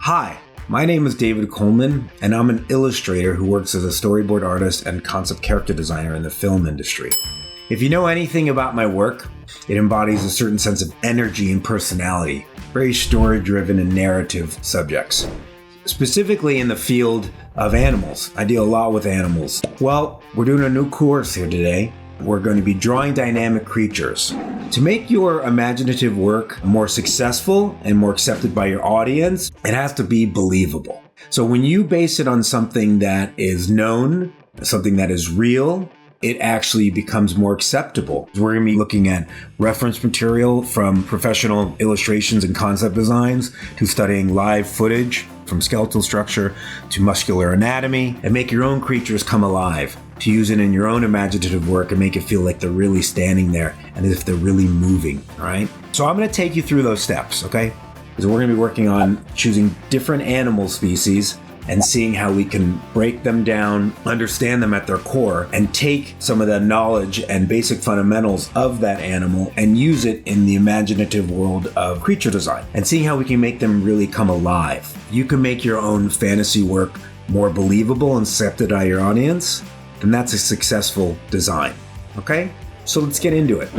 Hi, my name is David Colman, and I'm an illustrator who works as a storyboard artist and concept character designer in the film industry. If you know anything about my work, it embodies a certain sense of energy and personality, very story-driven and narrative subjects. Specifically in the field of animals. I deal a lot with animals. Well, we're doing a new course here today. We're going to be drawing dynamic creatures. To make your imaginative work more successful and more accepted by your audience, it has to be believable. So when you base it on something that is known, something that is real, it actually becomes more acceptable. We're going to be looking at reference material from professional illustrations and concept designs to studying live footage from skeletal structure to muscular anatomy, and make your own creatures come alive, to use it in your own imaginative work and make it feel like they're really standing there and as if they're really moving, all right? So I'm going to take you through those steps, okay? Because we're going to be working on choosing different animal species and seeing how we can break them down, understand them at their core, and take some of the knowledge and basic fundamentals of that animal and use it in the imaginative world of creature design, and seeing how we can make them really come alive. You can make your own fantasy work more believable and accepted by your audience, then that's a successful design, okay? So let's get into it.